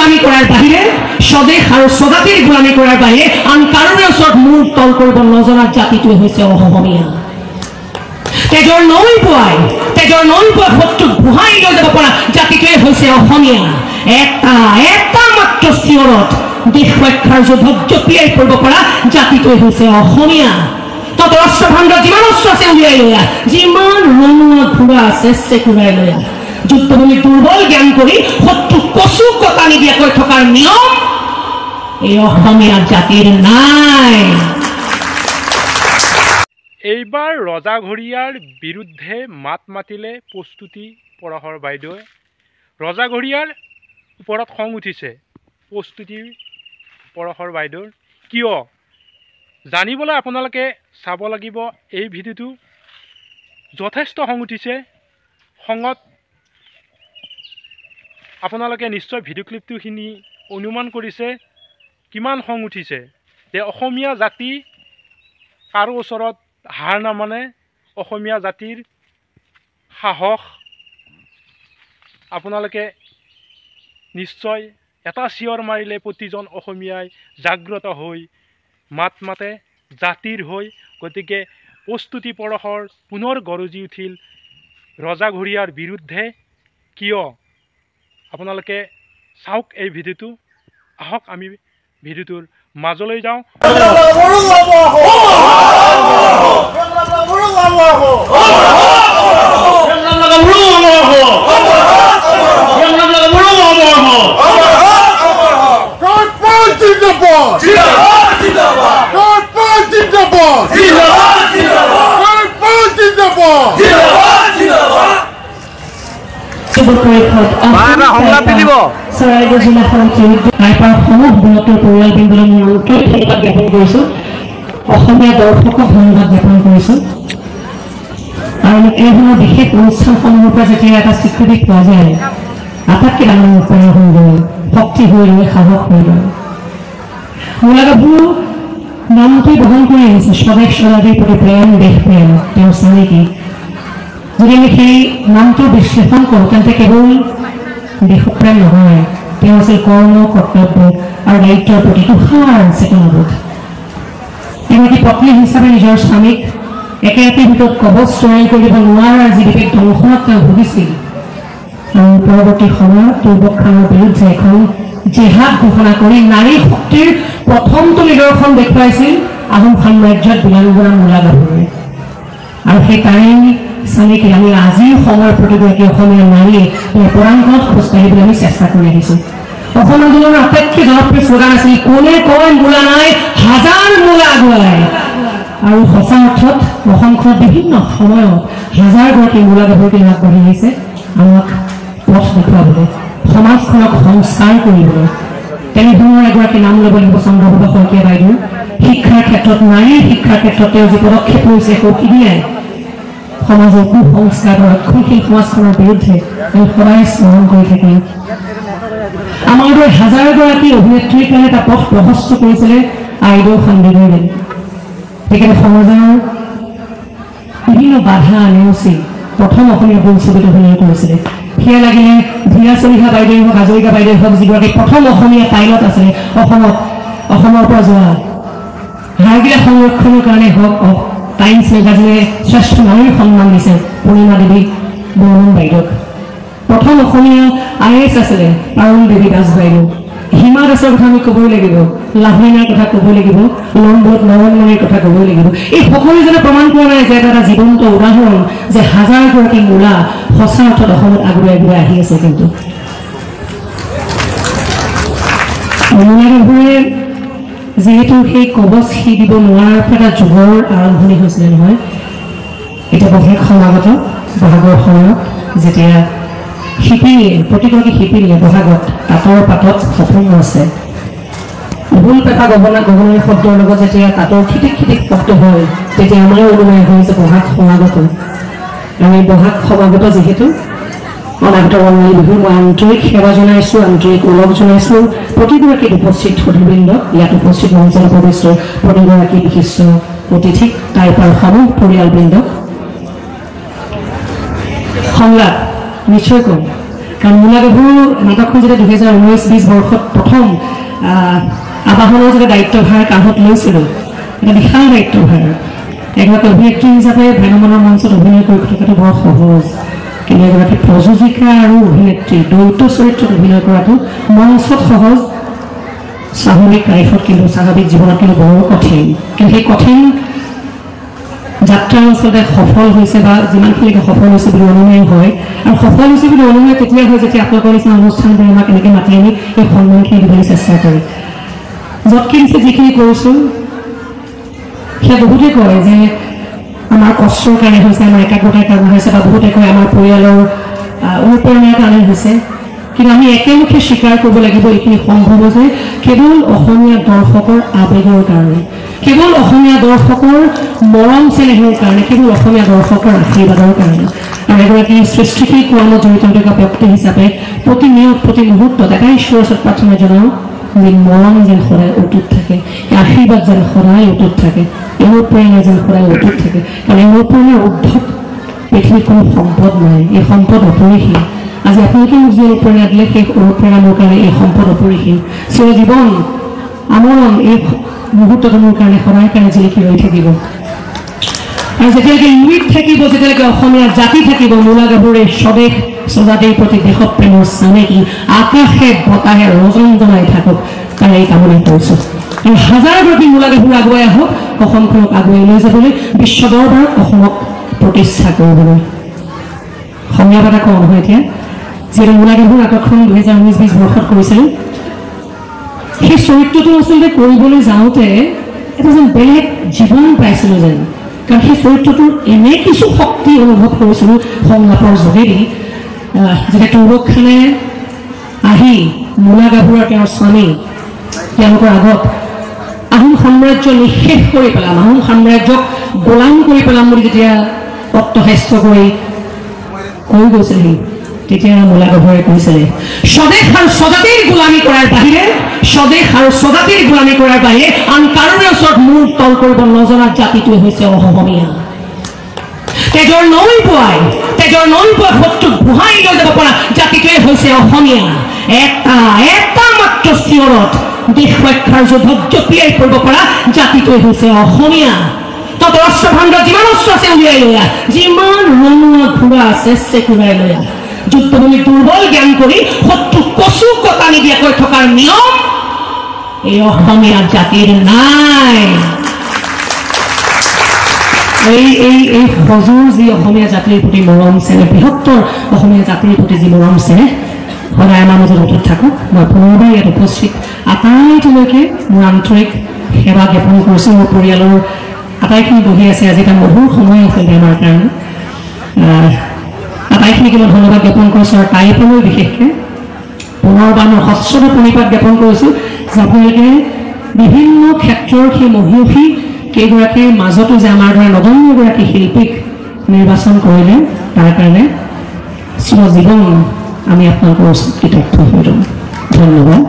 গোলামী কৰাৰ বাহিৰে স্বদেশ আৰু স্বজাতিৰ গোলামী কৰাৰ বাহিৰে আন কাৰোৰে ওচৰত মূৰ তল কৰিব নজনা জাতিটোৱে হৈছে অসমীয়া তেজৰ নৈ পোৱাই শত্ৰুক বুহাই লৈ যাব পৰা জাতিটোৱে হৈছে অসমীয়া এটা মাত্ৰ চিঞৰত দেশ ৰক্ষাৰ যুদ্ধত জঁপিয়াই পৰিব পৰা জাতিটোৱে হৈছে অসমীয়া তত ৰাষ্ট্ৰভাণ্ডাৰ যিমান অস্ত্ৰ আছে উলিয়াই লৈ আহ যিমান ৰঙা ঘোঁৰা আছে চেকুৰাই লৈ আহ যুদ্ধভূমি দুৰ্বল জ্ঞান কৰি শত্ৰু কচু কটা নিদিয়াকৈ থকাৰ নিয়ম এই অসমীয়া জাতিৰ নাই এইবাৰ ৰজাঘৰীয়াৰ বিৰুদ্ধে মাত মাতিলে প্ৰস্তুতি পৰশৰ বাইদেৱে ৰজাঘৰীয়াৰ ওপৰত খং উঠিছে প্ৰস্তুতি পৰশৰ বাইদেউৰ কিয় জানিবলৈ আপোনালোকে চাব লাগিব এই ভিডিঅ'টো যথেষ্ট খং উঠিছে খঙত আপোনালোকে নিশ্চয় ভিডিঅ' ক্লিপটো শুনি অনুমান কৰিছে কিমান খং উঠিছে যে অসমীয়া জাতি কাৰো ওচৰত হাৰ নামানে অসমীয়া জাতিৰ সাহস আপোনালোকে নিশ্চয় এটা চিঞৰ মাৰিলে প্ৰতিজন অসমীয়াই জাগ্ৰত হৈ মাত মাতে জাতিৰ হৈ গতিকে প্ৰস্তুতি পৰশৰ পুনৰ গৰজি উঠিল ৰজাঘৰীয়াৰ বিৰুদ্ধে কিয় আপোনালোকে চাওক এই ভিডিঅ'টো আহক আমি ভিডিঅ'টোৰ মাজলৈ যাওঁ চৰাইদেউ জিলাখনত সমূহ বৃহত্তৰ পৰিয়ালবৃন্দলৈ মই আন্তৰিক ধন্যবাদ জ্ঞাপন কৰিছোঁ অসমীয়া দৰ্শকক ধন্যবাদ জ্ঞাপন কৰিছোঁ আৰু এইধৰণৰ বিশেষ অনুষ্ঠানসমূহৰ পৰা যেতিয়া এটা স্বীকৃতি পোৱা যায় আটাইতকৈ ডাঙৰ উপায় হৈ গ'ল শক্তি হৈ ৰৈ সাহস হৈ ৰয় মূলা গাভৰু নামটোৱে বহন কৰি আহিছে স্বদেশ স্বজাতিৰ প্ৰতি প্ৰেম দেশ প্ৰেম তেওঁৰ চানেকি যদি আমি সেই নামটো বিশ্লেষণ কৰোঁ তেন্তে কেৱল দেশপ্ৰেম নহয় তেওঁ আছিল কৰ্ম কৰ্তব্য আৰু দায়িত্বৰ প্ৰতি তুষাৰ চেতনাবোধ এগৰাকী পত্নী হিচাপে নিজৰ স্বামীক একে একে ভিতৰত কবচ তৈয়াৰ কৰি দিব নোৱাৰাৰ যি বিবেক দংশনত তেওঁ ভুগিছিল আৰু পৰৱৰ্তী সময়ত তুৰ্বক খানৰ বিৰুদ্ধে এখন জেহাদ ঘোষণা কৰি নাৰী শক্তিৰ প্ৰথমটো নিদৰ্শন দেখুৱাইছিল আহোম সাম্ৰাজ্যত বীৰাংগনা মূলা গাভৰুৱে আৰু সেই তাৰেই চানেকি আমি আজিৰ সময়ৰ প্ৰতিগৰাকী অসমীয়া নাৰীয়ে তেওঁৰ পৰাংগত খোজকাঢ়িবলৈ আমি চেষ্টা কৰি আহিছোঁ অসম আন্দোলনৰ আটাইতকৈ জনপ্ৰিয় শ্লোগান আছিল কোনে কয় মূলা নাই হাজাৰ মূলা আগুৱাই আৰু সঁচা অৰ্থত অসমখনত বিভিন্ন সময়ত হাজাৰগৰাকী মূলা গাভৰুকে আগবাঢ়ি আহিছে আমাক পথ দেখুৱাবলৈ সমাজখনক সংস্কাৰ কৰিবলৈ তেনেধৰণৰ এগৰাকী নাম ল'ব লাগিব চন্দ্ৰপ্ৰভা শইকীয়া বাইদেউ শিক্ষাৰ ক্ষেত্ৰত নাৰীৰ শিক্ষাৰ ক্ষেত্ৰত তেওঁ যি পদক্ষেপ লৈছে সৌখিনিয়াই সমাজৰ কুসংস্কাৰ ৰক্ষণশীল সমাজখনৰ বিৰুদ্ধে আমি সদায় স্মৰণ কৰি থাকিম আমাৰ দৰে হাজাৰগৰাকী অভিনেত্ৰীৰ কাৰণে এটা পথ প্ৰশস্ত কৰিছিলে আইদেউ সন্দিগৈয়ে তেখেতে সমাজৰ বিভিন্ন বাধা নেওচি প্ৰথম অসমীয়া বোলছবিত অভিনয় কৰিছিলে সেয়া লাগিলে ধীৰা চলিহা বাইদেউ হওক হাজৰিকা বাইদেউ হওক যিগৰাকী প্ৰথম অসমীয়া পাইলট আছিলে অসমৰ পৰা যোৱা হাড়গিলা সংৰক্ষণৰ কাৰণে হওক টাইমছ মেগাজিনে শ্ৰেষ্ঠ নাৰীৰ সন্মান দিছে পূৰ্ণিমা দেৱী বৰ্মন বাইদেউক প্ৰথম অসমীয়া IAS আছিলে পাৰুল দেৱী দাস বাইদেউ হিমা দাসৰ কথা আমি ক'বই লাগিব লাভলীনাৰ কথা ক'বই লাগিব লম্বত নয়নমণিৰ কথা ক'বই লাগিব এই সকলোজনে প্ৰমাণ কৰা নাই যে এটা জীৱন্ত উদাহৰণ যে হাজাৰগৰাকী মূলা সঁচা অৰ্থত অসমত আগুৱাই আগুৱাই আহি আছে কিন্তু মূলা গাভৰুৱে যেহেতু সেই কবচ সি দিব নোৱাৰাৰ এটা যুগৰ আৰম্ভণি হৈছিলে নহয় এটা বহাগ সমাগত বহাগৰ সময়ত যেতিয়া শিপিনীয়ে প্ৰতিগৰাকী শিপিনীয়ে বহাগত তাঁতৰ পাতত সপোন আছে ভুল পেপা গগনাৰী শব্দৰ লগত যেতিয়া তাঁতৰ খিটিক খিটিক শব্দ হয় তেতিয়া আমাৰ অনুময় হয় যে বহাগ সমাগত আৰু এই বহাগ সমাগত যিহেতু অনাগত ৰঙালী বিহুৰ মই আন্তৰিক সেৱা জনাইছোঁ আন্তৰিক ওলগ জনাইছোঁ প্ৰতিগৰাকী উপস্থিত সুধীবৃন্দ ইয়াত উপস্থিত মঞ্চৰ উপবিষ্ট প্ৰতিগৰাকী বিশিষ্ট অতিথিক তাৰপৰা সমূহ পৰিয়ালবৃন্দ সংলাপ নিশ্চয় কম কাৰণ মূলা গাভৰু নাটকখন যেতিয়া 2019-20 বৰ্ষত প্ৰথম আবাহনৰ যেতিয়া দায়িত্বভাৰ কান্ধত লৈছিলোঁ, এটা বিশাল দায়িত্বভাৰ। এগৰাকী অভিনেত্ৰী হিচাপে ভ্ৰাম্যমানৰ মঞ্চত অভিনয় কৰি থকাটো বৰ সহজ, কিন্তু এগৰাকী প্ৰযোজিকা আৰু অভিনেত্ৰী দ্বৈত চৰিত্ৰত অভিনয় কৰাটো মঞ্চত সহজ, স্বাভাৱিক লাইফত কিন্তু স্বাভাৱিক জীৱনত কিন্তু বৰ কঠিন। কিন্তু সেই কঠিন যাত্ৰা আচলতে সফল হৈছে বা যিমানখিনিকে সফল হৈছে বুলি অনুমেয় হয়, আৰু সফল হৈছে বুলি অনুমেয় তেতিয়া হয় যেতিয়া আপোনালোকৰ নিচিনা অনুষ্ঠানবোৰ আমাক এনেকৈ মাতি আনি এই সন্মানখিনি দিবলৈ চেষ্টা কৰে। য'তকৈ দিছে যিখিনি কৰিছোঁ সেয়া বহুতে কয় যে আমাৰ কষ্টৰ কাৰণে হৈছে, আমাৰ একাগ্ৰতাৰ কাৰণে হৈছে, বা বহুতে কয় আমাৰ পৰিয়ালৰ অনুপ্ৰেৰণাৰ কাৰণে হৈছে। কিন্তু আমি একেমুখে স্বীকাৰ কৰিব লাগিব এইখিনি সম্ভৱ যে কেৱল অসমীয়া দৰ্শকৰ আৱেগৰ কাৰণে, কেৱল অসমীয়া দৰ্শকৰ মৰম চেনেহৰ কাৰণে, কেৱল অসমীয়া দৰ্শকৰ আশীৰ্বাদৰ কাৰণে। আৰু এগৰাকী সৃষ্টিশীল কৰ্মত জড়িত থকা ব্যক্তি হিচাপে প্ৰতিনিয়ত প্ৰতি মুহূৰ্তত এটাই ঈশ্বৰৰ ওচৰত প্ৰাৰ্থনা জনাওঁ যে মৰম যেন সদায় অটুট থাকে, আশীৰ্বাদ যেন সদায় অটুট থাকে, অনুপ্ৰেৰণা যেন সদায় অটুট থাকে। কাৰণ এই অনুপ্ৰেৰণাৰ উদ্ধত পৃথিৱীত কোনো সম্পদ নাই, এই সম্পদ অপৰিসীম। আজি আপোনালোকে মোক যি অনুপ্ৰেৰণা দিলে সেই অনুপ্ৰেৰণা মোৰ কাৰণে এই সম্পদ অপৰিসীম। চিৰজীৱন আমৰণ এই মুহূৰ্তটো মোৰ কাৰণে সদায় কাৰণে জিলিকি ৰৈ থাকিব। আৰু যেতিয়ালৈকে লুইত থাকিব, যেতিয়ালৈকে অসমীয়া জাতি থাকিব, মূলা গাভৰুৰ স্বদেশ স্বজাতিৰ প্ৰতি দেশপ্ৰেমৰ চানেকি আকাশে বতাহে ৰজন জনাই থাকক, তাৰ এই কামনা কৰিছোঁ। আৰু হাজাৰগৰাকী মূলা গাভৰু আগুৱাই আহক অসমখনক আগুৱাই লৈ যাবলৈ, বিশ্ব দৰবাৰত অসমক প্ৰতিষ্ঠা কৰিবলৈ। সংজ্ঞাত এটা কওঁ নহয়, এতিয়া যিহেতু মূলা গাভৰু নাটকখন 2019-20 বৰ্ষত কৰিছিলোঁ, সেই চৰিত্ৰটো আচলতে কৰিবলৈ যাওঁতে এটা যেন বেলেগ জীৱন পাইছিলোঁ যেন। কাৰণ সেই চৰিত্ৰটোৰ এনে কিছু শক্তি অনুভৱ কৰিছিলোঁ সংলাপৰ যোগেদি, যেতিয়া তৌৰক খানে আহি মূলা গাভৰু আৰু তেওঁৰ স্বামী তেওঁলোকৰ আগত আহোম সাম্ৰাজ্য নিঃশেষ কৰি পেলাম, আহোম সাম্ৰাজ্যক গোলাম কৰি পেলাম বুলি যেতিয়া অট্টহাস্য কৰি কৈ গৈছিলহি, তেতিয়া মূলা গাভৰুৱে কৈছিলে স্বদেশ আৰু স্বজাতিৰ গোলামী কৰাৰ বাহিৰে, স্বদেশ আৰু স্বজাতিৰ গোলামী কৰাৰ বাহিৰে আন কাৰোৰে ওচৰত মূৰ তল কৰিব নজনা জাতিটোৱে হৈছে অসমীয়া। তেজৰ নৈ পোৱাই শত্ৰুক বুহাই লৈ যাব পৰা জাতিটোৱে হৈছে অসমীয়া। এটা মাত্ৰ চিঞৰত দেশ ৰক্ষাৰ যুদ্ধত জঁপিয়াই পৰিব পৰা জাতিটোৱে হৈছে অসমীয়া। তত অস্ত্ৰ ভাণ্ডাৰত যিমান অস্ত্ৰ আছে উলিয়াই লৈ আহ, যিমান ৰঙা ঘোঁৰা আছে চেকুৰাই লৈ আহ। যুদ্ধভূমি দুৰ্বল জ্ঞান কৰি শত্ৰু কচু কটা নিদিয়াকৈ থকাৰ নিয়ম এই অসমীয়া জাতিৰ নাই। এই সজুৰ যি অসমীয়া জাতিৰ প্ৰতি মৰম চেনেহ, বৃহত্তৰ অসমীয়া জাতিৰ প্ৰতি যি মৰম চেনেহ সদায় আমাৰ মাজত অটুট থাকক। মই পুনৰবাৰ ইয়াত উপস্থিত আটাইটোলৈকে মোৰ আন্তৰিক সেৱা জ্ঞাপন কৰিছোঁ। মোৰ পৰিয়ালৰ আটাইখিনি বহি আছে, আজি এটা মধুৰ সময় আছিলে আমাৰ কাৰণে। আটাইখিনিকে মই ধন্যবাদ জ্ঞাপন কৰিছোঁ, আৰু তাইলৈ বিশেষকৈ পুনৰবাৰ মই সশ্ৰদ্ধ প্ৰণিপাত জ্ঞাপন কৰিছোঁ যে আপোনালোকে বিভিন্ন ক্ষেত্ৰৰ সেই মহিয়সী কেইগৰাকীৰ মাজতো যে আমাৰ দৰে নগণ্যগৰাকী শিল্পীক নিৰ্বাচন কৰিলে, তাৰ কাৰণে চিৰজীৱন আমি আপোনালোকৰ ওচৰত কৃতজ্ঞ হৈ ৰ'ম। ধন্যবাদ।